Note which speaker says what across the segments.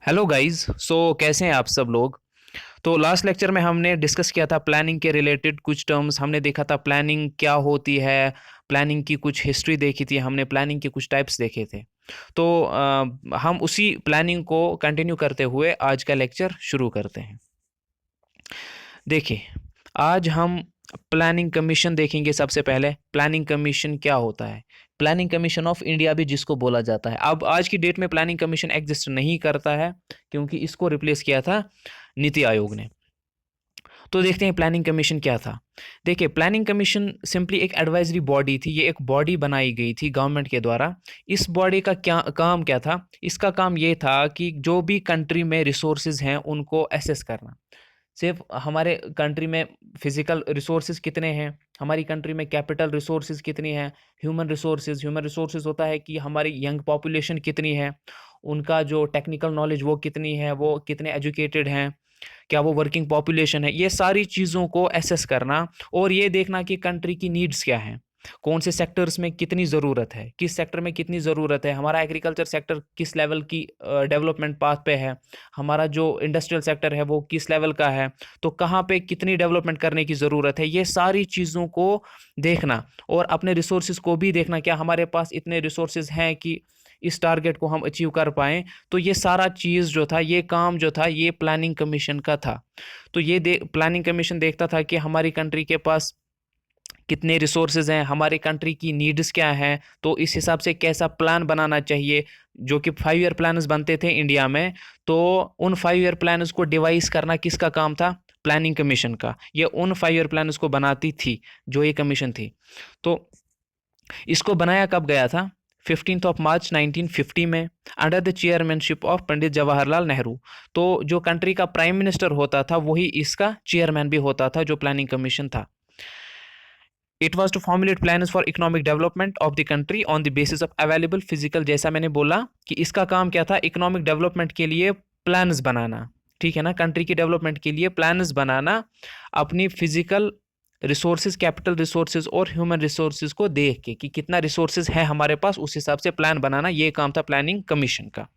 Speaker 1: Hello guys. कैसे हैं आप सब लोग। तो लास्ट लेक्चर में हमने डिस्कस किया था प्लानिंग के रिलेटेड कुछ टर्म्स। हमने देखा था प्लानिंग क्या होती है, प्लानिंग की कुछ हिस्ट्री देखी थी हमने, प्लानिंग के कुछ टाइप्स देखे थे। तो हम उसी प्लानिंग को कंटिन्यू करते हुए आज का लेक्चर शुरू करते हैं। देखिए, आज हम प्लानिंग कमीशन देखेंगे। सबसे पहले प्लानिंग कमीशन क्या होता है। प्लानिंग कमीशन ऑफ इंडिया भी जिसको बोला जाता है। अब आज की डेट में प्लानिंग कमीशन एग्जिस्ट नहीं करता है क्योंकि इसको रिप्लेस किया था नीति आयोग ने। तो देखते हैं प्लानिंग कमीशन क्या था। देखिए, प्लानिंग कमीशन सिंपली एक एडवाइजरी बॉडी थी। ये एक बॉडी बनाई गई थी गवर्नमेंट के द्वारा। इस बॉडी का क्या था। इसका काम ये था कि जो भी कंट्री में रिसोर्सेज हैं उनको एसेस करना। सिर्फ हमारे कंट्री में फिजिकल रिसोर्सेज कितने हैं, हमारी कंट्री में कैपिटल रिसोर्सेज कितनी हैं, ह्यूमन रिसोर्सेज होता है कि हमारी यंग पॉपुलेशन कितनी है, उनका जो टेक्निकल नॉलेज वो कितनी है, वो कितने एजुकेटेड हैं, क्या वो वर्किंग पॉपुलेशन है। ये सारी चीज़ों को एसेस करना और ये देखना कि कंट्री की नीड्स क्या हैं, कौन से सेक्टर्स में कितनी ज़रूरत है, किस सेक्टर में कितनी ज़रूरत है, हमारा एग्रीकल्चर सेक्टर किस लेवल की डेवलपमेंट पाथ पे है, हमारा जो इंडस्ट्रियल सेक्टर है वो किस लेवल का है, तो कहाँ पे कितनी डेवलपमेंट करने की ज़रूरत है। ये सारी चीज़ों को देखना और अपने रिसोर्सेज को भी देखना, क्या हमारे पास इतने रिसोर्सेज हैं कि इस टारगेट को हम अचीव कर पाएँ। तो ये सारा चीज़ जो था, ये काम जो था, ये प्लानिंग कमीशन का था। तो ये प्लानिंग कमीशन देखता था कि हमारी कंट्री के पास कितने रिसोर्सेज हैं, हमारे कंट्री की नीड्स क्या हैं, तो इस हिसाब से कैसा प्लान बनाना चाहिए। जो कि 5 ईयर प्लान्स बनते थे इंडिया में, तो उन 5 ईयर प्लान्स को डिवाइस करना किसका काम था, प्लानिंग कमीशन का। ये उन 5 ईयर प्लान्स को बनाती थी जो ये कमीशन थी। तो इसको बनाया कब गया था, 15 मार्च 1950 में, under the chairmanship of Pandit Jawaharlal Nehru. तो जो कंट्री का प्राइम मिनिस्टर होता था वही इसका चेयरमैन भी होता था, जो प्लानिंग कमीशन था। It was to formulate plan for economic development of the country on the basis of available physical. जैसा मैंने बोला कि इसका काम क्या था, इकोनॉमिक डेवलपमेंट के लिए प्लान्स बनाना। ठीक है ना, कंट्री की डेवलपमेंट के लिए प्लान्स बनाना, अपनी फिजिकल रिसोर्सेज, कैपिटल रिसोर्सेज और ह्यूमन रिसोर्सेज को देख के कि कितना रिसोर्सेज है हमारे पास, उस हिसाब से प्लान बनाना, ये काम था प्लानिंग कमीशन का।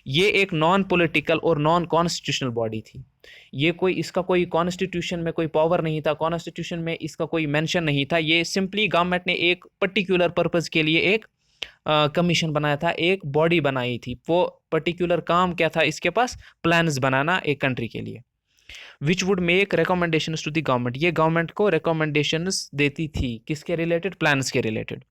Speaker 1: ये एक नॉन पॉलिटिकल और नॉन कॉन्स्टिट्यूशनल बॉडी थी। ये कोई, इसका कोई कॉन्स्टिट्यूशन में कोई पावर नहीं था, कॉन्स्टिट्यूशन में इसका कोई मेंशन नहीं था। ये सिंपली गवर्नमेंट ने एक पर्टिकुलर पर्पस के लिए एक कमीशन बनाया था, एक बॉडी बनाई थी। वो पर्टिकुलर काम क्या था इसके पास, प्लान्स बनाना एक कंट्री के लिए। Which would make recommendations to the government. ये गवर्नमेंट को रिकमेंडेशंस देती थी, किसके रिलेटेड, प्लान्स के related.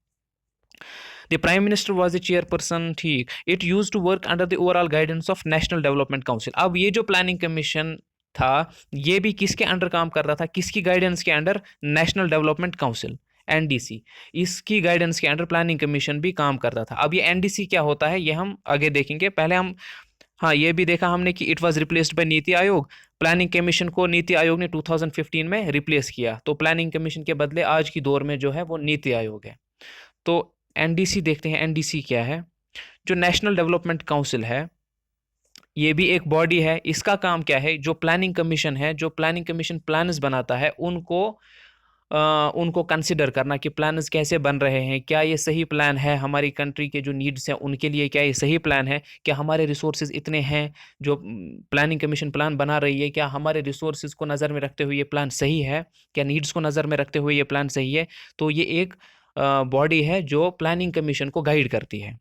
Speaker 1: The prime minister was the chairperson. ठीक, it use to work under the overall guidance of national development council. अब ये जो प्लानिंग कमीशन था, ये भी किसके अंडर काम कर रहा था, किसकी गाइडेंस के under, national development council, NDC. इसकी गाइडेंस के अंडर प्लानिंग कमीशन भी काम करता था। अब ये एनडीसी क्या होता है ये हम आगे देखेंगे। पहले हम, हाँ, ये भी देखा हमने कि it was replaced by NITI Aayog. Planning commission को नीति आयोग ने 2015 में रिप्लेस किया। तो प्लानिंग कमीशन के बदले आज की दौर में जो है वो नीति आयोग है। तो एनडीसी देखते हैं, एनडीसी क्या है। जो नेशनल डेवलपमेंट काउंसिल है, ये भी एक बॉडी है। इसका काम क्या है, जो प्लानिंग कमीशन है, जो प्लानिंग कमीशन प्लान्स बनाता है, उनको कंसिडर करना कि प्लान्स कैसे बन रहे हैं, क्या ये सही प्लान है, हमारी कंट्री के जो नीड्स हैं उनके लिए क्या ये सही प्लान है, क्या हमारे रिसोर्सेज इतने हैं जो प्लानिंग कमीशन प्लान बना रही है, क्या हमारे रिसोर्सेज को नज़र में रखते हुए ये प्लान सही है, क्या नीड्स को नज़र में रखते हुए ये प्लान सही है। तो ये एक बॉडी है जो प्लानिंग कमीशन को गाइड करती है।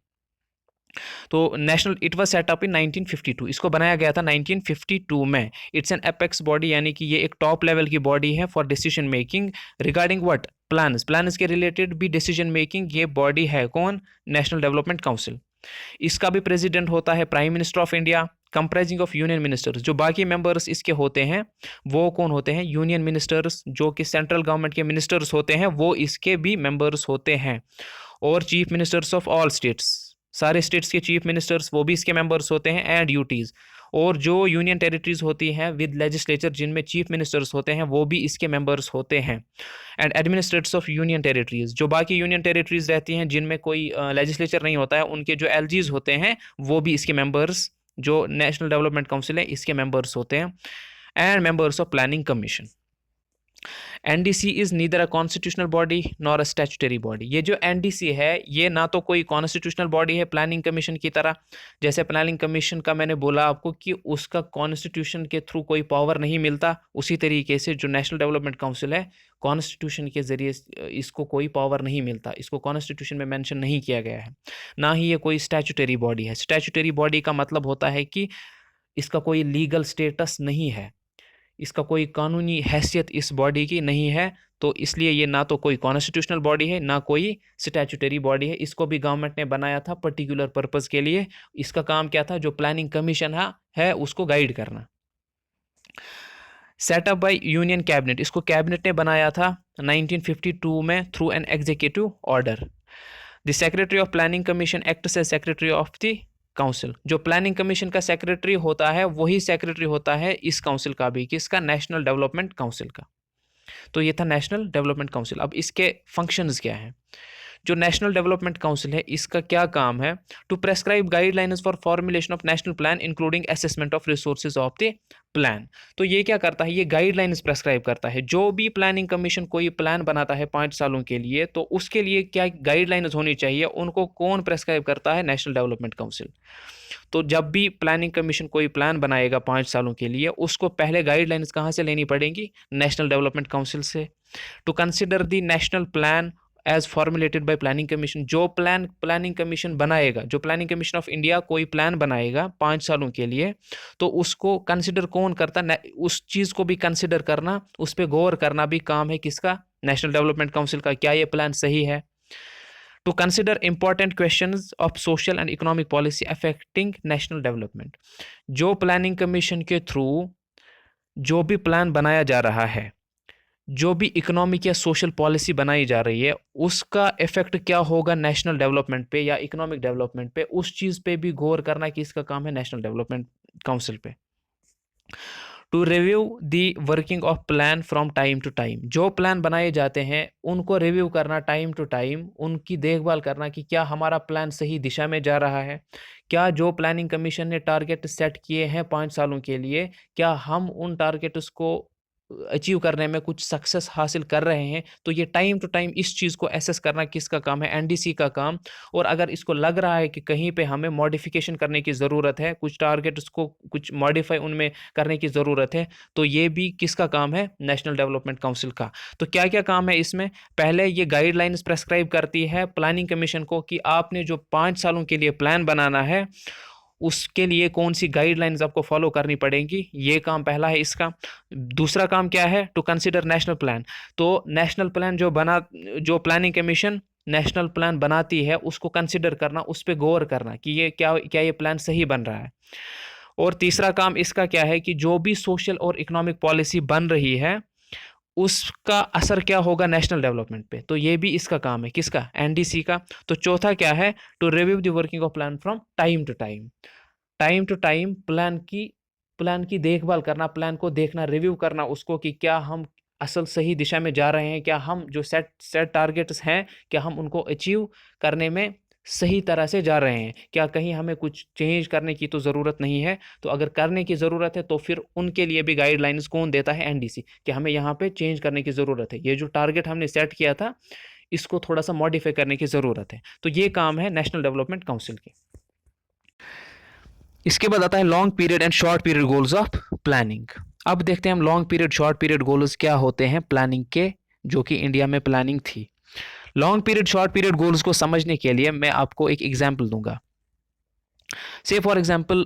Speaker 1: तो national, it was set up in 1952। इसको बनाया गया था 1952 में। इट्स एन एपेक्स बॉडी, यानी कि ये एक टॉप लेवल की बॉडी है for decision making regarding what, plans के रिलेटेड भी डिसीजन मेकिंग ये बॉडी है। कौन, नेशनल डेवलपमेंट काउंसिल। इसका भी प्रेसिडेंट होता है prime minister of India, comprising of union ministers. जो बाकी मेंबर्स इसके होते हैं वो कौन होते हैं, यूनियन मिनिस्टर्स, जो कि सेंट्रल गवर्नमेंट के मिनिस्टर्स होते हैं, वो इसके भी मेंबर्स होते हैं। और chief ministers of all states, सारे स्टेट्स के चीफ मिनिस्टर्स वो भी इसके मेंबर्स होते हैं। एंड ड्यूटीज़, और जो यूनियन टेरिटरीज होती हैं विद लेजिस्लेचर, जिनमें चीफ मिनिस्टर्स होते हैं, वो भी इसके मेंबर्स होते हैं। And administrators of union territories, जो बाकी यूनियन टेरिटरीज रहती हैं जिनमें कोई लेजिस्लेचर नहीं होता है, उनके जो एलजीज होते हैं वो भी इसके मेंबर्स, जो नेशनल डेवलपमेंट काउंसिल है इसके मेंबर्स होते हैं। And members of planning commission. NDC is neither a constitutional body nor a statutory body. ये जो एनडीसी है ये ना तो कोई कॉन्स्टिट्यूशनल बॉडी है प्लानिंग कमीशन की तरह, जैसे प्लानिंग कमीशन का मैंने बोला आपको कि उसका कॉन्स्टिट्यूशन के थ्रू कोई पावर नहीं मिलता, उसी तरीके से जो नेशनल डेवलपमेंट काउंसिल है कॉन्स्टिट्यूशन के ज़रिए इसको कोई पावर नहीं मिलता, इसको कॉन्स्टिट्यूशन में मेंशन नहीं किया गया है। ना ही ये कोई स्टैट्यूटरी बॉडी है। स्टैट्यूटरी बॉडी का मतलब होता है कि इसका कोई लीगल स्टेटस नहीं है, इसका कोई कानूनी हैसियत इस बॉडी की नहीं है, तो इसलिए ये ना तो कोई कॉन्स्टिट्यूशनल बॉडी है ना कोई स्टैट्यूटरी बॉडी है। इसको भी गवर्नमेंट ने बनाया था पर्टिकुलर पर्पस के लिए। इसका काम क्या था, जो प्लानिंग कमीशन है उसको गाइड करना। सेटअप बाय यूनियन कैबिनेट, इसको कैबिनेट ने बनाया था 1952 में through an executive order. The secretary of planning commission acts as secretary of the council. जो प्लानिंग कमीशन का सेक्रेटरी होता है वही सेक्रेटरी होता है इस काउंसिल का भी, किसका, नेशनल डेवलपमेंट काउंसिल का। तो ये था नेशनल डेवलपमेंट काउंसिल। अब इसके फंक्शंस क्या हैं। जो नेशनल डेवलपमेंट काउंसिल है इसका क्या काम है, to prescribe guidelines for formulation of national plan including assessment of resources of the plan. तो ये क्या करता है, ये गाइडलाइंस प्रेस्क्राइब करता है। जो भी प्लानिंग कमीशन कोई प्लान बनाता है 5 सालों के लिए, तो उसके लिए क्या गाइडलाइंस होनी चाहिए, उनको कौन प्रेस्क्राइब करता है, नेशनल डेवलपमेंट काउंसिल। तो जब भी प्लानिंग कमीशन कोई प्लान बनाएगा 5 सालों के लिए, उसको पहले गाइडलाइंस कहाँ से लेनी पड़ेगी, नेशनल डेवलपमेंट काउंसिल से। To consider the national plan as formulated by planning commission, जो प्लानिंग कमीशन बनाएगा, जो प्लानिंग कमीशन ऑफ इंडिया कोई प्लान बनाएगा 5 सालों के लिए, तो उसको कंसिडर कौन करता, उस चीज़ को भी कंसिडर करना, उस पर गौर करना भी काम है किसका, नेशनल डेवलपमेंट काउंसिल का। क्या ये प्लान सही है। To consider important questions of social and economic policy affecting national development. जो प्लानिंग कमीशन के थ्रू जो भी प्लान बनाया जा रहा है, जो भी इकोनॉमिक या सोशल पॉलिसी बनाई जा रही है, उसका इफेक्ट क्या होगा नेशनल डेवलपमेंट पे या इकोनॉमिक डेवलपमेंट पे, उस चीज़ पे भी गौर करना कि इसका काम है नेशनल डेवलपमेंट काउंसिल पे। To review the working of plan from time to time, जो प्लान बनाए जाते हैं उनको रिव्यू करना टाइम टू टाइम, उनकी देखभाल करना कि क्या हमारा प्लान सही दिशा में जा रहा है, क्या जो प्लानिंग कमीशन ने टारगेट सेट किए हैं 5 सालों के लिए, क्या हम उन टारगेट्स को अचीव करने में कुछ सक्सेस हासिल कर रहे हैं। तो ये टाइम टू टाइम इस चीज़ को एसेस करना किसका काम है, एनडीसी का काम। और अगर इसको लग रहा है कि कहीं पे हमें मॉडिफिकेशन करने की ज़रूरत है, कुछ टारगेट्स को कुछ मॉडिफाई उनमें करने की ज़रूरत है, तो ये भी किसका काम है, नेशनल डेवलपमेंट काउंसिल का। तो क्या क्या काम है इसमें, पहले ये गाइडलाइंस प्रेस्क्राइब करती है प्लानिंग कमीशन को कि आपने जो 5 सालों के लिए प्लान बनाना है उसके लिए कौन सी गाइडलाइंस आपको फॉलो करनी पड़ेंगी, ये काम पहला है इसका। दूसरा काम क्या है, टू कंसीडर नेशनल प्लान। तो नेशनल प्लान जो प्लानिंग कमीशन नेशनल प्लान बनाती है उसको कंसिडर करना, उस पर गौर करना कि ये क्या ये प्लान सही बन रहा है। और तीसरा काम इसका क्या है कि जो भी सोशल और इकोनॉमिक पॉलिसी बन रही है उसका असर क्या होगा नेशनल डेवलपमेंट पे, तो ये भी इसका काम है, किसका, एनडीसी का। तो चौथा क्या है, to review the working of plan from time to time. Time to time plan की देखभाल करना, प्लान को देखना, रिव्यू करना उसको कि क्या हम असल सही दिशा में जा रहे हैं, क्या हम जो सेट टारगेट्स हैं क्या हम उनको अचीव करने में सही तरह से जा रहे हैं, क्या कहीं हमें कुछ चेंज करने की तो ज़रूरत नहीं है। तो अगर करने की ज़रूरत है तो फिर उनके लिए भी गाइडलाइंस कौन देता है, एनडीसी, कि हमें यहाँ पे चेंज करने की ज़रूरत है, ये जो टारगेट हमने सेट किया था इसको थोड़ा सा मॉडिफाई करने की ज़रूरत है। तो ये काम है नेशनल डेवलपमेंट काउंसिल के। इसके बाद आता है long period and short period goals of planning. अब देखते हैं हम long period short period goals क्या होते हैं प्लानिंग के, जो कि इंडिया में प्लानिंग थी। Long period short period goals को समझने के लिए मैं आपको एक एग्जांपल दूंगा। से फॉर एग्जांपल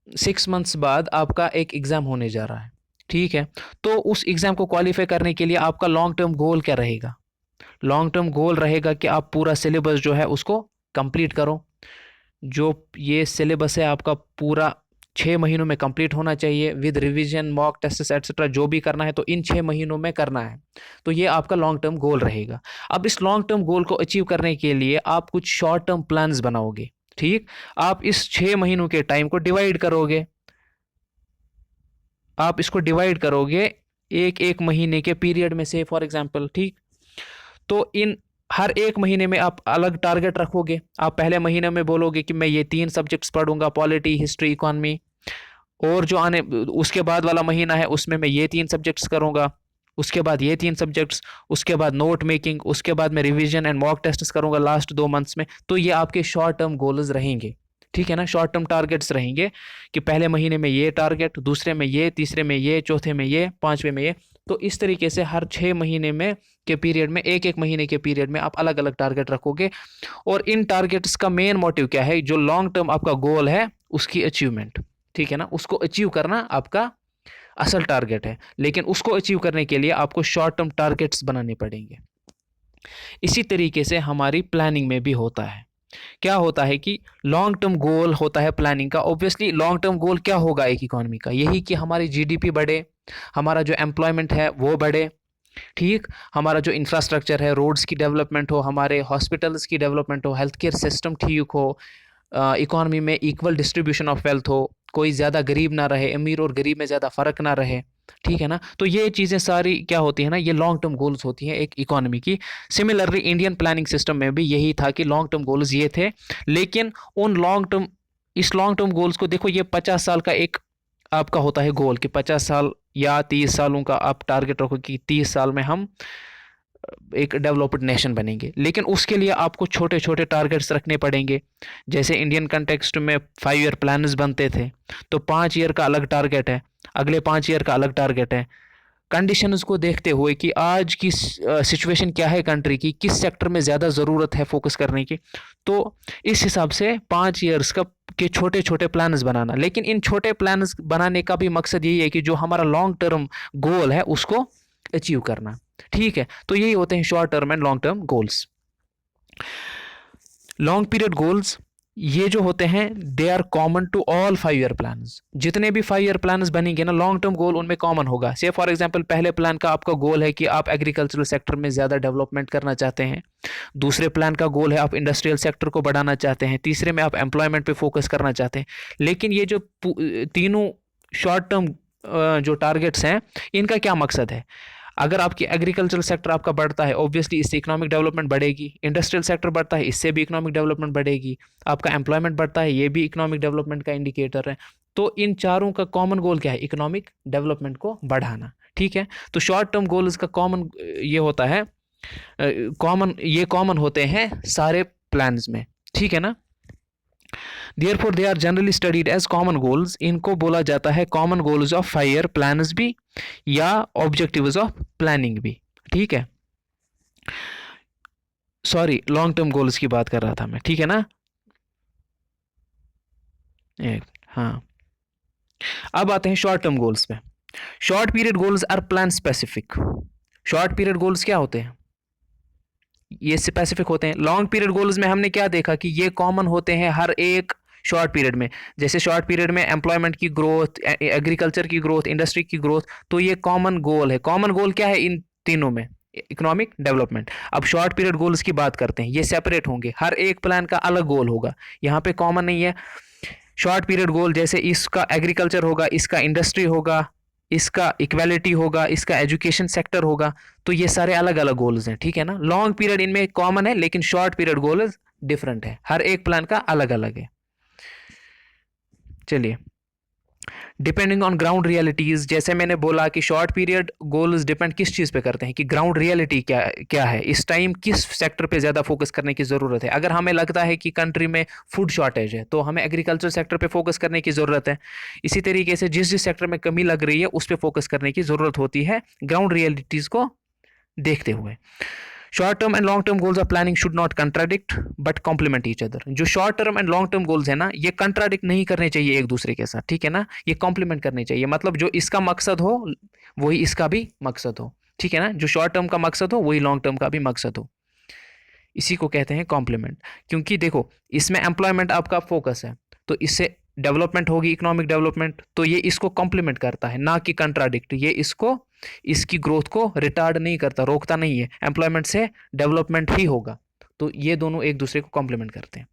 Speaker 1: 6 मंथ्स बाद आपका एक एग्ज़ाम होने जा रहा है, ठीक है। तो उस एग्ज़ाम को क्वालिफाई करने के लिए आपका लॉन्ग टर्म गोल क्या रहेगा, लॉन्ग टर्म गोल रहेगा कि आप पूरा सिलेबस जो है उसको कंप्लीट करो। जो ये सिलेबस है आपका पूरा 6 महीनों में कंप्लीट होना चाहिए with revision, mock test etcetera, जो भी करना है तो इन 6 महीनों में करना है। तो ये आपका लॉन्ग टर्म गोल रहेगा। अब इस लॉन्ग टर्म गोल को अचीव करने के लिए आप कुछ शॉर्ट टर्म प्लान्स बनाओगे, ठीक। आप इस 6 महीनों के टाइम को डिवाइड करोगे, आप इसको डिवाइड करोगे एक एक महीने के पीरियड में से फॉर एग्जांपल, ठीक। तो इन हर एक महीने में आप अलग टारगेट रखोगे। आप पहले महीने में बोलोगे कि मैं ये 3 सब्जेक्ट्स पढ़ूंगा, पॉलिटी, हिस्ट्री, इकोनॉमी। और जो आने उसके बाद वाला महीना है उसमें मैं ये 3 सब्जेक्ट्स करूंगा। उसके बाद ये 3 सब्जेक्ट्स, उसके बाद नोट मेकिंग, उसके बाद मैं रिवीजन एंड मॉक टेस्ट करूंगा लास्ट 2 मंथ्स में। तो ये आपके शॉर्ट टर्म गोल्स रहेंगे, ठीक है ना, शॉर्ट टर्म टारगेट्स रहेंगे कि पहले महीने में ये टारगेट, दूसरे में ये, तीसरे में ये, चौथे में ये, पांचवें में ये। तो इस तरीके से हर 6 महीने में के पीरियड में, एक एक महीने के पीरियड में आप अलग अलग टारगेट रखोगे। और इन टारगेट्स का मेन मोटिव क्या है, जो लॉन्ग टर्म आपका गोल है उसकी अचीवमेंट, ठीक है ना, उसको अचीव करना आपका असल टारगेट है। लेकिन उसको अचीव करने के लिए आपको शॉर्ट टर्म टारगेट्स बनाने पड़ेंगे। इसी तरीके से हमारी प्लानिंग में भी होता है। क्या होता है कि लॉन्ग टर्म गोल होता है प्लानिंग का। ऑब्वियसली लॉन्ग टर्म गोल क्या होगा एक इकोनॉमी का, यही कि हमारी जीडीपी बढ़े, हमारा जो एम्प्लॉयमेंट है वो बढ़े, ठीक, हमारा जो इंफ्रास्ट्रक्चर है, रोड्स की डेवलपमेंट हो, हमारे हॉस्पिटल्स की डेवलपमेंट हो, हेल्थ केयर सिस्टम ठीक हो, इकोनॉमी में इक्वल डिस्ट्रीब्यूशन ऑफ वेल्थ हो, कोई ज़्यादा गरीब ना रहे, अमीर और गरीब में ज़्यादा फ़र्क ना रहे, ठीक है ना। तो ये चीज़ें सारी क्या होती है ना, ये लॉन्ग टर्म गोल्स होती हैं एक इकोनॉमी की। सिमिलरली इंडियन प्लानिंग सिस्टम में भी यही था कि लॉन्ग टर्म गोल्स ये थे। लेकिन उन लॉन्ग टर्म गोल्स को देखो, ये 50 साल का एक आपका होता है गोल कि 50 साल या 30 सालों का आप टारगेट रखो कि 30 साल में हम एक डेवलप्ड नेशन बनेंगे। लेकिन उसके लिए आपको छोटे छोटे टारगेट्स रखने पड़ेंगे। जैसे इंडियन कंटेक्स्ट में 5 ईयर प्लान्स बनते थे, तो 5 ईयर का अलग टारगेट है, अगले 5 ईयर का अलग टारगेट है। कंडीशंस को देखते हुए कि आज की सिचुएशन क्या है कंट्री की, किस सेक्टर में ज़्यादा ज़रूरत है फोकस करने की, तो इस हिसाब से 5 ईयर्स का के छोटे छोटे प्लान्स बनाना। लेकिन इन छोटे प्लान्स बनाने का भी मकसद यही है कि जो हमारा लॉन्ग टर्म गोल है उसको अचीव करना, ठीक है। तो यही होते हैं short term and long term goals. Long period goals ये जो होते हैं they are common to all 5 year plans. जितने भी 5 ईयर प्लान्स बनेंगे ना, लॉन्ग टर्म गोल उनमें कॉमन होगा। से फॉर एग्जांपल पहले प्लान का आपका गोल है कि आप एग्रीकल्चरल सेक्टर में ज़्यादा डेवलपमेंट करना चाहते हैं, दूसरे प्लान का गोल है आप इंडस्ट्रियल सेक्टर को बढ़ाना चाहते हैं, तीसरे में आप एम्प्लॉयमेंट पे फोकस करना चाहते हैं। लेकिन ये जो तीनों शॉर्ट टर्म जो टारगेट्स हैं, इनका क्या मकसद है। अगर आपकी एग्रीकल्चरल सेक्टर आपका बढ़ता है, ऑब्वियसली इससे इकोनॉमिक डेवलपमेंट बढ़ेगी। इंडस्ट्रियल सेक्टर बढ़ता है, इससे भी इकोनॉमिक डेवलपमेंट बढ़ेगी। आपका एम्प्लॉयमेंट बढ़ता है, ये भी इकोनॉमिक डेवलपमेंट का इंडिकेटर है। तो इन चारों का कॉमन गोल क्या है, इकोनॉमिक डेवलपमेंट को बढ़ाना, ठीक है। तो शॉर्ट टर्म गोल इसका कॉमन ये होता है, ये कॉमन होते हैं सारे प्लान्स में, ठीक है ना। Therefore they are generally studied as common goals। इनको बोला जाता है common goals of 5 year plans भी या ऑब्जेक्टिव्स ऑफ प्लानिंग भी, ठीक है। सॉरी, लॉन्ग टर्म गोल्स की बात कर रहा था मैं, ठीक है ना। हाँ, अब आते हैं शॉर्ट टर्म गोल्स पे। Short period goals are plan specific. Short period goals क्या होते हैं, ये स्पेसिफिक होते हैं। लॉन्ग पीरियड गोल्स में हमने क्या देखा कि ये कॉमन होते हैं हर एक शॉर्ट पीरियड में। जैसे शॉर्ट पीरियड में एम्प्लॉयमेंट की ग्रोथ, एग्रीकल्चर की ग्रोथ, इंडस्ट्री की ग्रोथ, तो ये कॉमन गोल है। कॉमन गोल क्या है इन तीनों में, इकोनॉमिक डेवलपमेंट। अब शॉर्ट पीरियड गोल्स की बात करते हैं, ये सेपरेट होंगे, हर एक प्लान का अलग गोल होगा, यहाँ पे कॉमन नहीं है। शॉर्ट पीरियड गोल जैसे इसका एग्रीकल्चर होगा, इसका इंडस्ट्री होगा, इसका इक्वालिटी होगा, इसका एजुकेशन सेक्टर होगा, तो ये सारे अलग अलग गोल्स हैं, ठीक है ना। लॉन्ग पीरियड इनमें कॉमन है, लेकिन शॉर्ट पीरियड गोल्स डिफरेंट है, हर एक प्लान का अलग अलग है। चलिए, डिपेंडिंग ऑन ग्राउंड रियलिटीज, जैसे मैंने बोला कि शॉर्ट पीरियड गोल्स डिपेंड किस चीज़ पे करते हैं कि ग्राउंड रियलिटी क्या क्या है, इस टाइम किस सेक्टर पे ज़्यादा फोकस करने की ज़रूरत है। अगर हमें लगता है कि कंट्री में फूड शॉर्टेज है, तो हमें एग्रीकल्चर सेक्टर पे फोकस करने की ज़रूरत है। इसी तरीके से जिस जिस सेक्टर में कमी लग रही है उस पर फोकस करने की ज़रूरत होती है, ग्राउंड रियलिटीज़ को देखते हुए। Short term and long term goals of planning should not contradict but complement each other. जो short term and long term goals है ना, ये कंट्राडिक्ट नहीं करने चाहिए एक दूसरे के साथ, ठीक है ना, ये कॉम्प्लीमेंट करने चाहिए। मतलब जो इसका मकसद हो वही इसका भी मकसद हो, ठीक है ना, जो शॉर्ट टर्म का मकसद हो वही लॉन्ग टर्म का भी मकसद हो। इसी को कहते हैं कॉम्प्लीमेंट। क्योंकि देखो, इसमें एम्प्लॉयमेंट आपका फोकस है, तो इससे डेवलपमेंट होगी, इकोनॉमिक डेवलपमेंट, तो ये इसको कॉम्प्लीमेंट करता है, ना कि कंट्राडिक्ट। ये इसको, इसकी ग्रोथ को रिटार्ड नहीं करता, रोकता नहीं है। एम्प्लॉयमेंट से डेवलपमेंट ही होगा, तो ये दोनों एक दूसरे को कॉम्प्लीमेंट करते हैं।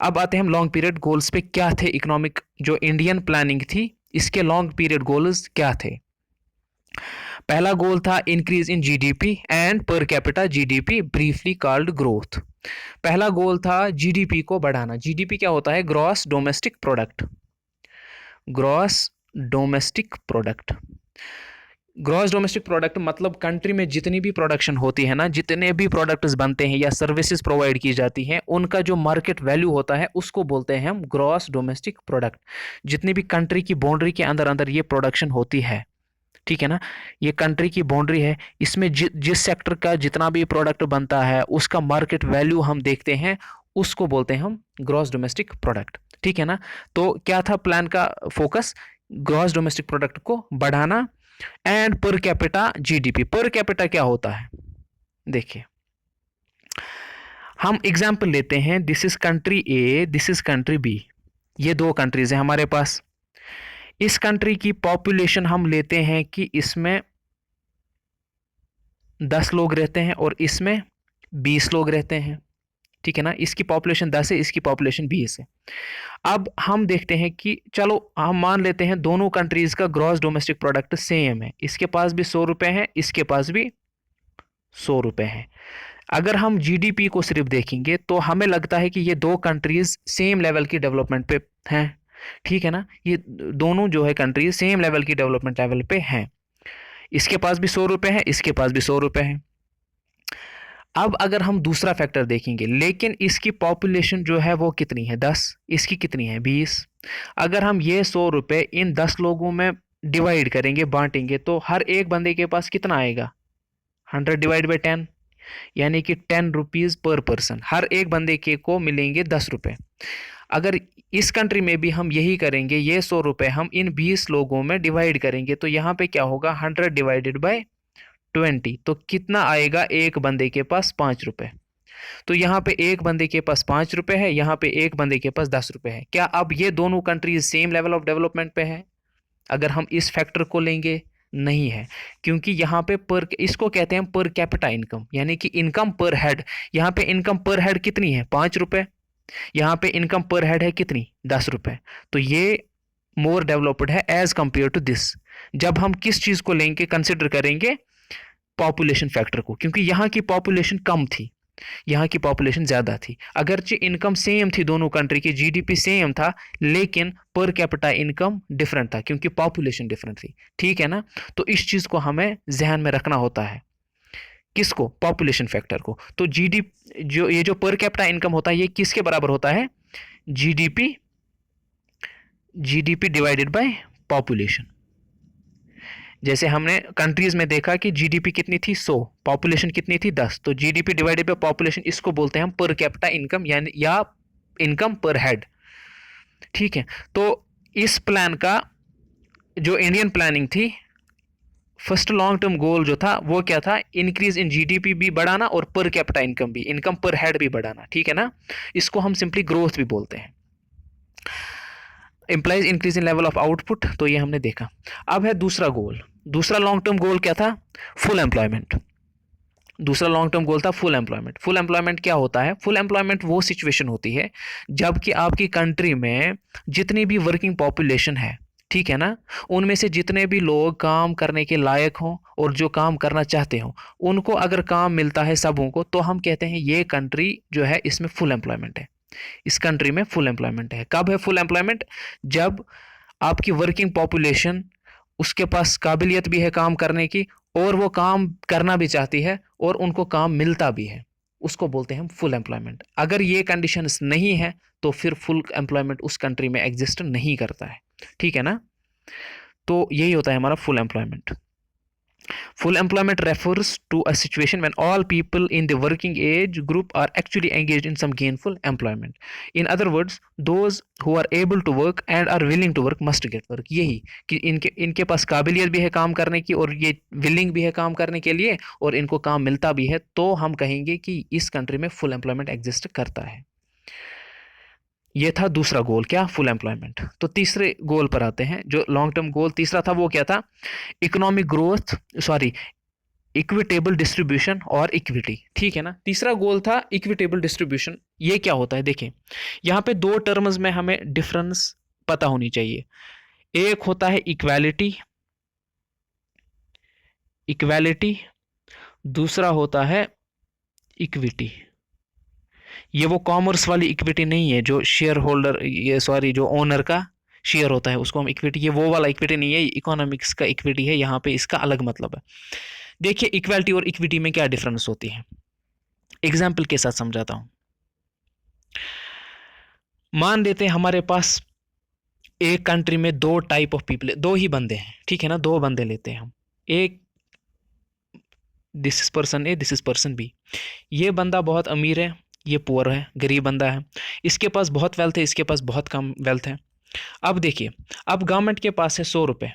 Speaker 1: अब आते हैं हम लॉन्ग पीरियड गोल्स पे। क्या थे इकोनॉमिक, जो इंडियन प्लानिंग थी इसके लॉन्ग पीरियड गोल्स क्या थे। पहला गोल था increase in GDP and per capita GDP, briefly called growth. पहला गोल था जीडीपी को बढ़ाना। जीडीपी क्या होता है, gross domestic product. Gross domestic product, gross domestic product मतलब कंट्री में जितनी भी प्रोडक्शन होती है ना, जितने भी प्रोडक्ट्स बनते हैं या सर्विसेज प्रोवाइड की जाती हैं, उनका जो मार्केट वैल्यू होता है उसको बोलते हैं हम ग्रॉस डोमेस्टिक प्रोडक्ट। जितनी भी कंट्री की बाउंड्री के अंदर अंदर ये प्रोडक्शन होती है, ठीक है ना, ये कंट्री की बाउंड्री है, इसमें जिस सेक्टर का जितना भी प्रोडक्ट बनता है उसका मार्केट वैल्यू हम देखते हैं, उसको बोलते हैं हम ग्रॉस डोमेस्टिक प्रोडक्ट, ठीक है ना। तो क्या था प्लान का फोकस? ग्रॉस डोमेस्टिक प्रोडक्ट को बढ़ाना and per capita GDP. Per capita क्या होता है? देखिए, हम एग्जांपल लेते हैं, this is country A, this is country B, ये दो कंट्रीज हैं हमारे पास। इस कंट्री की पॉपुलेशन हम लेते हैं कि इसमें 10 लोग रहते हैं और इसमें 20 लोग रहते हैं, ठीक है ना। इसकी पॉपुलेशन 10 है, इसकी पॉपुलेशन 20 है। अब हम देखते हैं कि चलो हम मान लेते हैं दोनों कंट्रीज का ग्रॉस डोमेस्टिक प्रोडक्ट सेम है, इसके पास भी 100 रुपए है, इसके पास भी 100 रुपए है। अगर हम जीडीपी को सिर्फ देखेंगे तो हमें लगता है कि ये दो कंट्रीज सेम लेवल की डेवलपमेंट पे हैं, ठीक है ना। ये दोनों जो है कंट्रीज सेम लेवल की डेवलपमेंट लेवल पे हैं। इसके पास भी 100 रुपए है, इसके पास भी 100 रुपए है। अब अगर हम दूसरा फैक्टर देखेंगे, लेकिन इसकी पॉपुलेशन जो है वो कितनी है? 10, इसकी कितनी है? 20। अगर हम ये 100 रुपए इन 10 लोगों में डिवाइड करेंगे, बांटेंगे, तो हर एक बंदे के पास कितना आएगा? 100 डिवाइड बाई 10, यानी कि 10 रुपीज पर पर्सन। हर एक बंदे के को मिलेंगे 10 रुपए। अगर इस कंट्री में भी हम यही करेंगे, ये 100 रुपए हम इन 20 लोगों में डिवाइड करेंगे, तो यहाँ पे क्या होगा? 100 डिवाइडेड बाई 20, तो कितना आएगा? एक बंदे के पास 5 रुपए। तो यहाँ पे एक बंदे के पास 5 रुपए है, यहाँ पे एक बंदे के पास 10 रुपए है। क्या अब ये दोनों countries same level of development पे है? अगर हम इस फैक्टर को लेंगे, नहीं है, क्योंकि यहाँ पे पर, इसको कहते हैं पर कैपिटा इनकम, यानी कि इनकम पर हेड। यहाँ पे इनकम पर हेड कितनी है? 5 रुपए। यहाँ पे इनकम पर हेड है कितनी? 10 रुपए। तो ये मोर डेवलप्ड है एज कंपेयर टू दिस। जब हम किस चीज को लेंगे, कंसिडर करेंगे पॉपुलेशन फैक्टर को, क्योंकि यहाँ की पॉपुलेशन कम थी, यहाँ की पॉपुलेशन ज्यादा थी। अगरचे इनकम सेम थी दोनों कंट्री की, जीडीपी सेम था, लेकिन पर कैपिटा इनकम डिफरेंट था क्योंकि पॉपुलेशन डिफरेंट थी, ठीक है ना। तो इस चीज को हमें ध्यान में रखना होता है। किसको? पॉपुलेशन फैक्टर को। तो जीडीपी जो ये जो पर कैपिटा इनकम होता है, ये किसके बराबर होता है? GDP, GDP divided by population. जैसे हमने कंट्रीज में देखा कि जीडीपी कितनी थी? 100, पॉपुलेशन कितनी थी? 10, तो जीडीपी डिवाइडेड बाय पॉपुलेशन, इसको बोलते हैं हम पर कैपिटा इनकम, यानी या इनकम पर हेड, ठीक है। तो इस प्लान का जो इंडियन प्लानिंग थी, फर्स्ट लॉन्ग टर्म गोल जो था वो क्या था? इंक्रीज इन जीडीपी भी बढ़ाना और पर कैपिटा इनकम भी, इनकम पर हेड भी बढ़ाना, ठीक है ना। इसको हम सिंपली ग्रोथ भी बोलते हैं। Implies increase in level of output, तो ये हमने देखा। अब है दूसरा गोल। दूसरा लॉन्ग टर्म गोल क्या था? Full employment. दूसरा लॉन्ग टर्म गोल था फुल एम्प्लॉयमेंट। फुल एम्प्लॉयमेंट क्या होता है? फुल एम्प्लॉयमेंट वो सिचुएशन होती है जबकि आपकी कंट्री में जितनी भी वर्किंग पॉपुलेशन है, ठीक है ना, उनमें से जितने भी लोग काम करने के लायक हों और जो काम करना चाहते हों, उनको अगर काम मिलता है सबों को, तो हम कहते हैं ये कंट्री जो है इसमें फुल एम्प्लॉयमेंट है, इस कंट्री में फुल एम्प्लॉयमेंट है। कब है फुल एम्प्लॉयमेंट? जब आपकी वर्किंग पॉपुलेशन, उसके पास काबिलियत भी है काम करने की और वो काम करना भी चाहती है और उनको काम मिलता भी है, उसको बोलते हैं हम फुल एम्प्लॉयमेंट। अगर ये कंडीशंस नहीं है तो फिर फुल एम्प्लॉयमेंट उस कंट्री में एग्जिस्ट नहीं करता है, ठीक है ना। तो यही होता है हमारा full employment. Full employment refers to a situation when all people in the working age group are actually engaged in some gainful employment. In other words, those who are able to work and are willing to work must get work. यही कि इनके पास काबिलियत भी है काम करने की और ये विलिंग भी है काम करने के लिए और इनको काम मिलता भी है, तो हम कहेंगे कि इस कंट्री में फुल एम्प्लॉयमेंट एग्जिस्ट करता है। ये था दूसरा गोल, क्या? Full employment. तो तीसरे गोल पर आते हैं। जो लॉन्ग टर्म गोल तीसरा था वो क्या था? Economic growth, sorry, equitable distribution और इक्विटी, ठीक है ना। तीसरा गोल था इक्विटेबल डिस्ट्रीब्यूशन। ये क्या होता है? देखें, यहाँ पे दो टर्म्स में हमें डिफरेंस पता होनी चाहिए। एक होता है इक्वालिटी, इक्वालिटी, दूसरा होता है इक्विटी। ये वो कॉमर्स वाली इक्विटी नहीं है जो शेयर होल्डर, ये सॉरी, जो ओनर का शेयर होता है उसको हम इक्विटी, ये वो वाला इक्विटी नहीं है, इकोनॉमिक्स का इक्विटी है, यहाँ पे इसका अलग मतलब है। देखिए इक्वालिटी और इक्विटी में क्या डिफरेंस होती है, एग्जाम्पल के साथ समझाता हूँ। मान लेते हैं हमारे पास एक कंट्री में दो टाइप ऑफ पीपल, दो ही बंदे हैं, ठीक है ना, दो बंदे लेते हैं हम, एक this is person A, this is person B. ये बंदा बहुत अमीर है, ये पुअर है, गरीब बंदा है, इसके पास बहुत वेल्थ है, इसके पास बहुत कम वेल्थ है। अब देखिए, अब गवर्नमेंट के पास है 100 रुपये,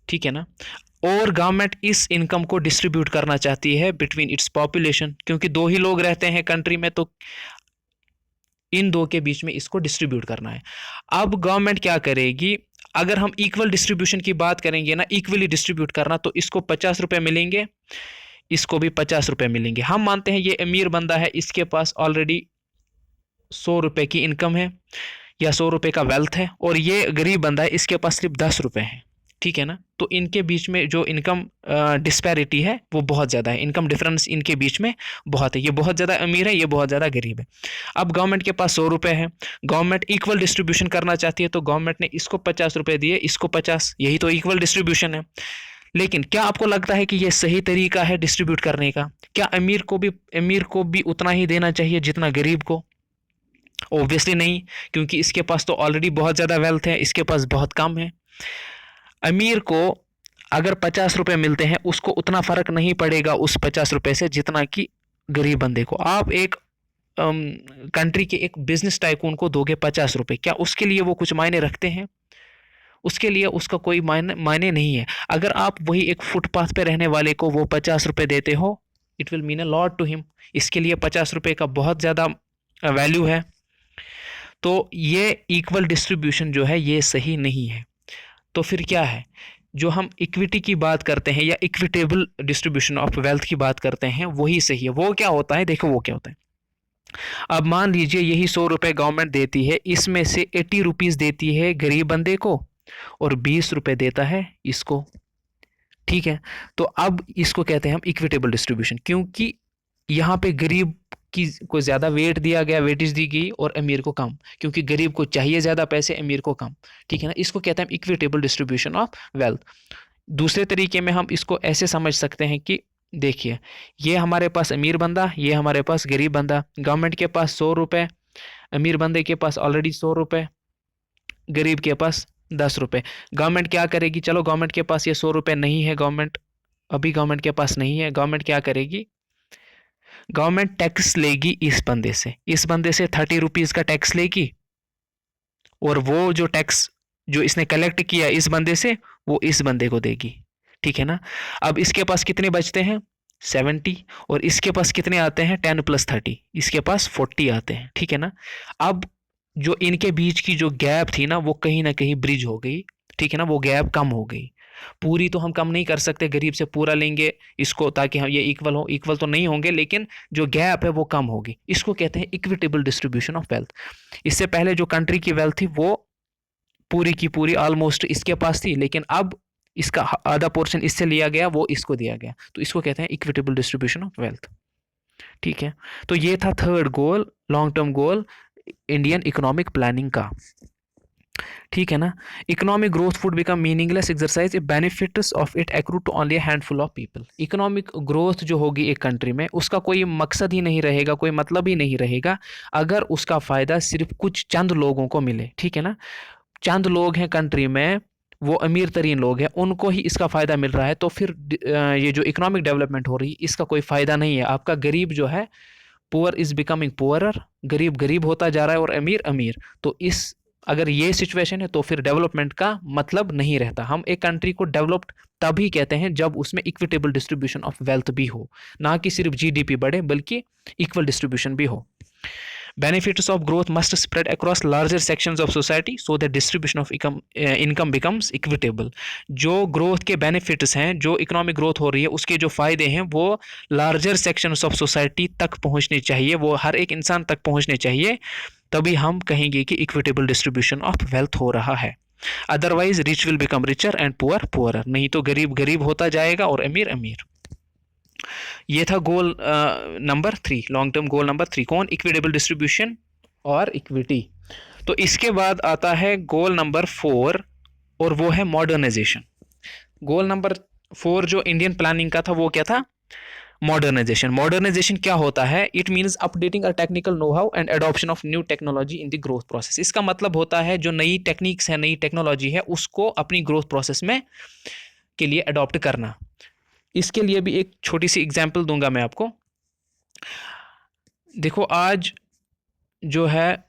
Speaker 1: ठीक है ना, और गवर्नमेंट इस इनकम को डिस्ट्रीब्यूट करना चाहती है बिटवीन इट्स पॉपुलेशन, क्योंकि दो ही लोग रहते हैं कंट्री में, तो इन दो के बीच में इसको डिस्ट्रीब्यूट करना है। अब गवर्नमेंट क्या करेगी, अगर हम इक्वल डिस्ट्रीब्यूशन की बात करेंगे ना, इक्वली डिस्ट्रीब्यूट करना, तो इसको 50 रुपये मिलेंगे, इसको भी 50 रुपये मिलेंगे। हम मानते हैं ये अमीर बंदा है, इसके पास ऑलरेडी 100 रुपये की इनकम है या 100 रुपये का वेल्थ है, और ये गरीब बंदा है, इसके पास सिर्फ 10 रुपये है, ठीक है ना। तो इनके बीच में जो इनकम डिस्पैरिटी है वो बहुत ज़्यादा है, इनकम डिफरेंस इनके बीच में बहुत है, ये बहुत ज़्यादा अमीर है, ये बहुत ज़्यादा गरीब है। अब गवर्नमेंट के पास 100 रुपये है, गवर्नमेंट इक्वल डिस्ट्रीब्यूशन करना चाहती है, तो गवर्नमेंट ने इसको 50 रुपये दिए, इसको 50, यही तो इक्वल डिस्ट्रीब्यूशन है। लेकिन क्या आपको लगता है कि ये सही तरीका है डिस्ट्रीब्यूट करने का? क्या अमीर को भी उतना ही देना चाहिए जितना गरीब को? ऑब्वियसली नहीं, क्योंकि इसके पास तो ऑलरेडी बहुत ज़्यादा वेल्थ है, इसके पास बहुत कम है। अमीर को अगर 50 रुपये मिलते हैं, उसको उतना फ़र्क नहीं पड़ेगा उस 50 रुपये से जितना कि गरीब बंदे को। आप एक कंट्री के एक बिजनेस टाइकून को दोगे 50 रुपये, क्या उसके लिए वो कुछ मायने रखते हैं? उसके लिए उसका कोई मायने नहीं है। अगर आप वही एक फुटपाथ पे रहने वाले को वो 50 रुपये देते हो, it will mean a lot to him, इसके लिए 50 रुपये का बहुत ज़्यादा वैल्यू है। तो ये इक्वल डिस्ट्रीब्यूशन जो है ये सही नहीं है। तो फिर क्या है, जो हम इक्विटी की बात करते हैं या इक्विटेबल डिस्ट्रीब्यूशन ऑफ वेल्थ की बात करते हैं, वही सही है। वो क्या होता है, देखो वो क्या होता है। अब मान लीजिए यही 100 रुपये गवर्नमेंट देती है, इसमें से 80 रुपीज़ देती है गरीब बंदे को और 20 रुपये देता है इसको, ठीक है। तो अब इसको कहते हैं हम इक्विटेबल डिस्ट्रीब्यूशन, क्योंकि यहाँ पे गरीब की को ज़्यादा वेट दिया गया, वेटेज दी गई, और अमीर को कम, क्योंकि गरीब को चाहिए ज़्यादा पैसे, अमीर को कम, ठीक है ना। इसको कहते हैं इक्विटेबल डिस्ट्रीब्यूशन ऑफ वेल्थ। दूसरे तरीके में हम इसको ऐसे समझ सकते हैं कि देखिए, ये हमारे पास अमीर बंदा, ये हमारे पास गरीब बंदा, गवर्नमेंट के पास 100 रुपये, अमीर बंदे के पास ऑलरेडी 100 रुपये, गरीब के पास 10 रुपये। गवर्नमेंट क्या करेगी, चलो गवर्नमेंट के पास ये 100 रुपये नहीं है, गवर्नमेंट के पास नहीं है, गवर्नमेंट क्या करेगी, गवर्नमेंट टैक्स लेगी इस बंदे से 30 रुपीज़ का टैक्स लेगी, और वो जो टैक्स जो इसने कलेक्ट किया इस बंदे से, वो इस बंदे को देगी, ठीक है ना। अब इसके पास कितने बचते हैं, 70, और इसके पास कितने आते हैं, 10 + 30, इसके पास 40 आते हैं, ठीक है ना। अब जो इनके बीच की जो गैप थी ना, वो कहीं ना कहीं ब्रिज हो गई, ठीक है ना, वो गैप कम हो गई। पूरी तो हम कम नहीं कर सकते, गरीब से पूरा लेंगे इसको ताकि हम ये इक्वल हो, इक्वल तो नहीं होंगे, लेकिन जो गैप है वो कम होगी। इसको कहते हैं इक्विटेबल डिस्ट्रीब्यूशन ऑफ वेल्थ। इससे पहले जो कंट्री की वेल्थ थी वो पूरी की पूरी ऑलमोस्ट इसके पास थी, लेकिन अब इसका आधा पोर्शन इससे लिया गया, वो इसको दिया गया, तो इसको कहते हैं इक्विटेबल डिस्ट्रीब्यूशन ऑफ वेल्थ, ठीक है। तो ये था third goal, long term goal Indian economic planning का, ठीक है ना। Economic growth would become meaningless exercise if benefits of it accrue to only handful of people. Economic growth जो होगी एक कंट्री में, उसका कोई मकसद ही नहीं रहेगा, कोई मतलब ही नहीं रहेगा, अगर उसका फ़ायदा सिर्फ कुछ चंद लोगों को मिले, ठीक है ना। चंद लोग हैं कंट्री में, वो अमीर तरीन लोग हैं, उनको ही इसका फ़ायदा मिल रहा है, तो फिर ये जो इकोनॉमिक डेवलपमेंट हो रही है इसका कोई फ़ायदा नहीं है। आपका गरीब जो है, पुअर इज़ बिकमिंग पुअरर, गरीब गरीब होता जा रहा है और अमीर अमीर, तो इस अगर ये सिचुएशन है तो फिर डेवलपमेंट का मतलब नहीं रहता। हम एक कंट्री को डेवलप्ड तभी कहते हैं जब उसमें इक्विटेबल डिस्ट्रीब्यूशन ऑफ वेल्थ भी हो, ना कि सिर्फ जीडीपी बढ़े, बल्कि इक्वल डिस्ट्रीब्यूशन भी हो। Benefits of growth must spread across larger sections of society so that distribution of income becomes equitable। जो ग्रोथ के बेनिफिट्स हैं, जो इकोनॉमिक ग्रोथ हो रही है उसके जो फ़ायदे हैं, वो लार्जर सेक्शंस ऑफ सोसाइटी तक पहुंचने चाहिए, वो हर एक इंसान तक पहुंचने चाहिए, तभी हम कहेंगे कि इक्विटेबल डिस्ट्रीब्यूशन ऑफ वेल्थ हो रहा है। Otherwise rich will become richer and poor poorer, नहीं तो गरीब गरीब होता जाएगा और अमीर अमीर। ये था goal number 3, long term goal number 3, कौन, इक्विटेबल डिस्ट्रीब्यूशन और इक्विटी। तो इसके बाद आता है गोल नंबर 4 और वो है मॉडर्नाइजेशन। गोल नंबर 4 जो इंडियन प्लानिंग का था वो क्या था? मॉडर्नाइजेशन। मॉडर्नाइजेशन क्या होता है? It means updating a technical know how and adoption of new technology in the growth process. इसका मतलब होता है जो नई टेक्निक्स है, नई टेक्नोलॉजी है, उसको अपनी ग्रोथ प्रोसेस में के लिए अडॉप्ट करना। इसके लिए भी एक छोटी सी एग्जांपल दूंगा मैं आपको। देखो आज जो है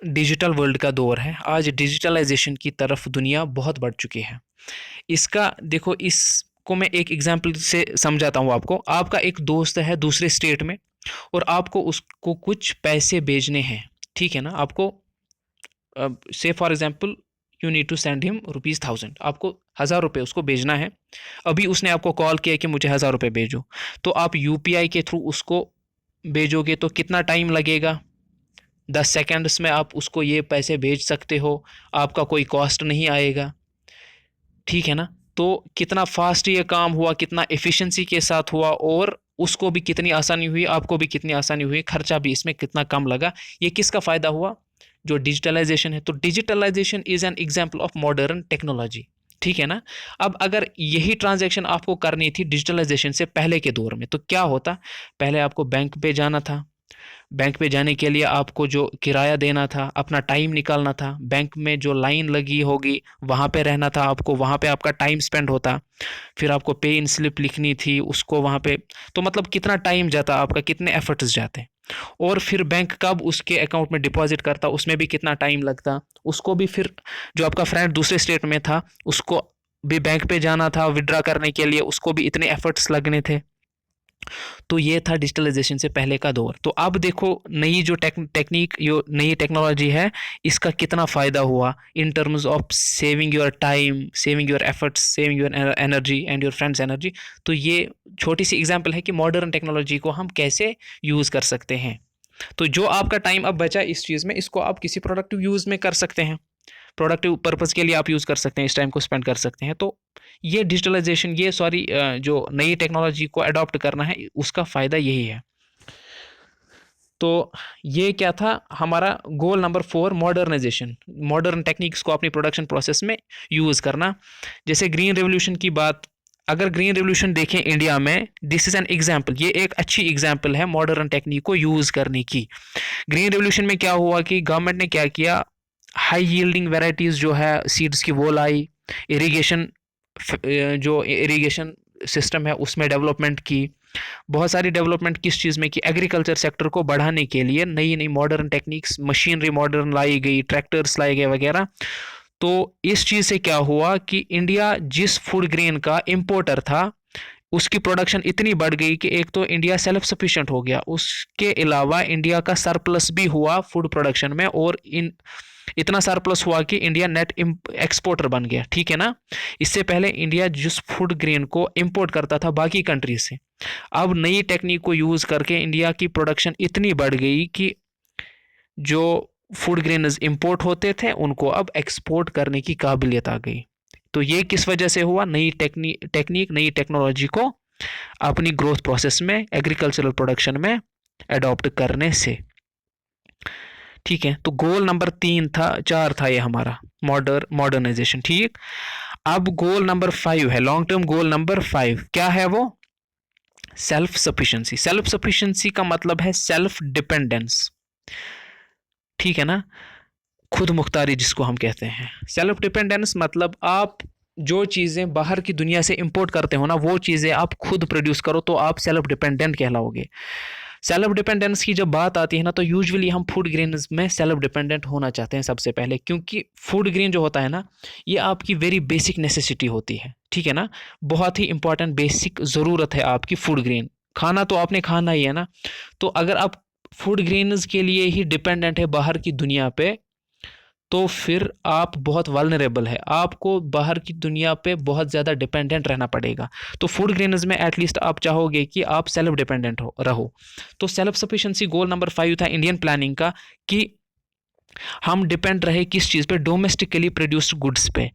Speaker 1: डिजिटल वर्ल्ड का दौर है, आज डिजिटलाइजेशन की तरफ दुनिया बहुत बढ़ चुकी है। इसका देखो, इसको मैं एक एग्जांपल से समझाता हूँ आपको। आपका एक दोस्त है दूसरे स्टेट में और आपको उसको कुछ पैसे भेजने हैं, ठीक है ना? आपको से for example you need to send him ₹1000, आपको 1000 रुपये उसको भेजना है। अभी उसने आपको कॉल किया कि मुझे 1000 रुपये भेजो, तो आप यूपीआई के थ्रू उसको भेजोगे तो कितना टाइम लगेगा? 10 सेकेंड्स में आप उसको ये पैसे भेज सकते हो, आपका कोई कॉस्ट नहीं आएगा, ठीक है ना? तो कितना फास्ट ये काम हुआ, कितना एफिशिएंसी के साथ हुआ, और उसको भी कितनी आसानी हुई, आपको भी कितनी आसानी हुई, खर्चा भी इसमें कितना कम लगा। ये किसका फ़ायदा हुआ? जो डिजिटलाइजेशन है। तो digitalization is an example of modern technology, ठीक है ना? अब अगर यही ट्रांजैक्शन आपको करनी थी डिजिटलाइजेशन से पहले के दौर में, तो क्या होता? पहले आपको बैंक पे जाना था, बैंक पे जाने के लिए आपको जो किराया देना था, अपना टाइम निकालना था, बैंक में जो लाइन लगी होगी वहाँ पे रहना था आपको, वहाँ पे आपका टाइम स्पेंड होता, फिर आपको पे इन स्लिप लिखनी थी उसको वहाँ पे। तो मतलब कितना टाइम जाता आपका, कितने एफर्ट्स जाते, और फिर बैंक कब उसके अकाउंट में डिपॉजिट करता, उसमें भी कितना टाइम लगता। उसको भी फिर जो आपका फ्रेंड दूसरे स्टेट में था उसको भी बैंक पे जाना था विड्रा करने के लिए, उसको भी इतने एफर्ट्स लगने थे। तो ये था डिजिटलाइजेशन से पहले का दौर। तो अब देखो नई जो टेक्निक, जो नई टेक्नोलॉजी है, इसका कितना फ़ायदा हुआ in terms of saving your time, saving your efforts, saving your energy and your friends energy. तो ये छोटी सी एग्जांपल है कि मॉडर्न टेक्नोलॉजी को हम कैसे यूज़ कर सकते हैं। तो जो आपका टाइम अब बचा इस चीज़ में, इसको आप किसी प्रोडक्टिव यूज़ में कर सकते हैं, प्रोडक्टिव पर्पज़ के लिए आप यूज़ कर सकते हैं, इस टाइम को स्पेंड कर सकते हैं। तो ये डिजिटलाइजेशन, ये सॉरी जो नई टेक्नोलॉजी को अडॉप्ट करना है, उसका फ़ायदा यही है। तो ये क्या था हमारा goal number 4, modernization. Modern techniques को अपनी प्रोडक्शन प्रोसेस में यूज़ करना। जैसे ग्रीन रेवोल्यूशन की बात, अगर ग्रीन रेवोल्यूशन देखें इंडिया में, दिस इज़ एन एग्जाम्पल, ये एक अच्छी एग्जाम्पल है मॉडर्न टेक्निक को यूज़ करने की। ग्रीन रेवोल्यूशन में क्या हुआ कि गवर्नमेंट ने क्या किया, हाई यील्डिंग वेराइटीज़ जो है सीड्स की वो लाई, इरिगेशन जो इरिगेशन सिस्टम है उसमें डेवलपमेंट की। बहुत सारी डेवलपमेंट किस चीज़ में की? एग्रीकल्चर सेक्टर को बढ़ाने के लिए नई नई मॉडर्न टेक्निक्स, मशीनरी मॉडर्न लाई गई, ट्रैक्टर्स लाए गए वगैरह। तो इस चीज़ से क्या हुआ कि इंडिया जिस फूड ग्रेन का इम्पोर्टर था, उसकी प्रोडक्शन इतनी बढ़ गई कि एक तो इंडिया सेल्फ सफिशिएंट हो गया, उसके अलावा इंडिया का सरप्लस भी हुआ फूड प्रोडक्शन में, और इतना सरप्लस हुआ कि इंडिया नेट एक्सपोर्टर बन गया, ठीक है ना? इससे पहले इंडिया जिस फूड ग्रेन को इंपोर्ट करता था बाकी कंट्री से, अब नई टेक्निक को यूज़ करके इंडिया की प्रोडक्शन इतनी बढ़ गई कि जो फूड ग्रेन्स इंपोर्ट होते थे उनको अब एक्सपोर्ट करने की काबिलियत आ गई। तो ये किस वजह से हुआ? नई टेक्निक, नई टेक्नोलॉजी को अपनी ग्रोथ प्रोसेस में, एग्रीकल्चरल प्रोडक्शन में अडॉप्ट करने से, ठीक है? तो गोल नंबर 4 था ये हमारा मॉडर्नाइजेशन, ठीक। अब गोल नंबर 5 है, लॉन्ग टर्म गोल नंबर 5 क्या है वो? Self sufficiency. सेल्फ सफिशिएंसी का मतलब है सेल्फ डिपेंडेंस, ठीक है ना? खुद मुख्तारी जिसको हम कहते हैं। सेल्फ डिपेंडेंस मतलब आप जो चीज़ें बाहर की दुनिया से इंपोर्ट करते हो ना, वो चीज़ें आप खुद प्रोड्यूस करो तो आप सेल्फ डिपेंडेंट कहलाओगे। सेल्फ डिपेंडेंस की जब बात आती है ना, तो यूजुअली हम फूड ग्रेन्स में सेल्फ डिपेंडेंट होना चाहते हैं सबसे पहले, क्योंकि फूड ग्रेन जो होता है ना, ये आपकी वेरी बेसिक नेसेसिटी होती है, ठीक है ना? बहुत ही इंपॉर्टेंट बेसिक ज़रूरत है आपकी फूड ग्रेन। खाना तो आपने खाना ही है ना। तो अगर आप फूड ग्रेन्स के लिए ही डिपेंडेंट है बाहर की दुनिया पे, तो फिर आप बहुत वल्नरेबल है, आपको बाहर की दुनिया पे बहुत ज़्यादा डिपेंडेंट रहना पड़ेगा। तो फूड ग्रेन्स में एटलीस्ट आप चाहोगे कि आप सेल्फ डिपेंडेंट रहो। तो सेल्फ सफिशिएंसी गोल नंबर 5 था इंडियन प्लानिंग का, कि हम डिपेंड रहे किस चीज़ पे? डोमेस्टिकली प्रोड्यूस्ड गुड्स पे।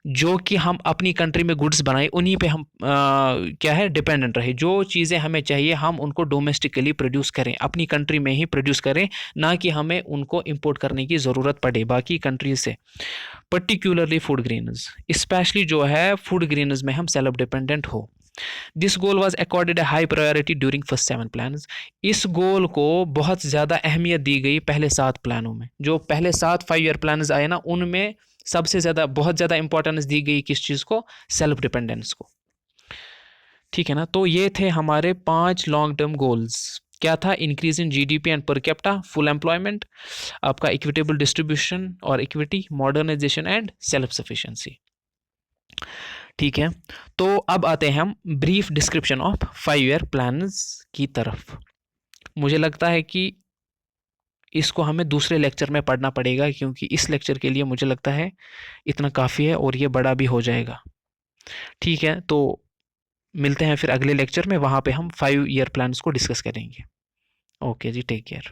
Speaker 1: जो कि हम अपनी कंट्री में गुड्स बनाए उन्हीं पे हम क्या है डिपेंडेंट रहे। जो चीज़ें हमें चाहिए हम उनको डोमेस्टिकली प्रोड्यूस करें, अपनी कंट्री में ही प्रोड्यूस करें, ना कि हमें उनको इंपोर्ट करने की ज़रूरत पड़े बाकी कंट्रीज से। पर्टिकुलरली फूड ग्रेन्स, स्पेशली जो है फूड ग्रेन्स में हम सेल्फ डिपेंडेंट हो। This goal was accorded A high priority during first 7 plans. इस गोल को बहुत ज़्यादा अहमियत दी गई पहले 7 प्लानों में। जो पहले 7 5 ईयर प्लान्स आए ना, उनमें सबसे ज़्यादा बहुत ज़्यादा इंपॉर्टेंस दी गई किस चीज़ को? सेल्फ डिपेंडेंस को। ठीक है ना। तो ये थे हमारे 5 लॉन्ग टर्म गोल्स। क्या था? Increase in GDP and per capita, full employment, आपका इक्विटेबल डिस्ट्रीब्यूशन और equity, modernization and self sufficiency. ठीक है। तो अब आते हैं हम brief description of 5 year plans की तरफ। मुझे लगता है कि इसको हमें दूसरे लेक्चर में पढ़ना पड़ेगा, क्योंकि इस लेक्चर के लिए मुझे लगता है इतना काफ़ी है और ये बड़ा भी हो जाएगा। ठीक है, तो मिलते हैं फिर अगले लेक्चर में, वहाँ पे हम 5 ईयर प्लान्स को डिस्कस करेंगे। ओके जी, टेक केयर।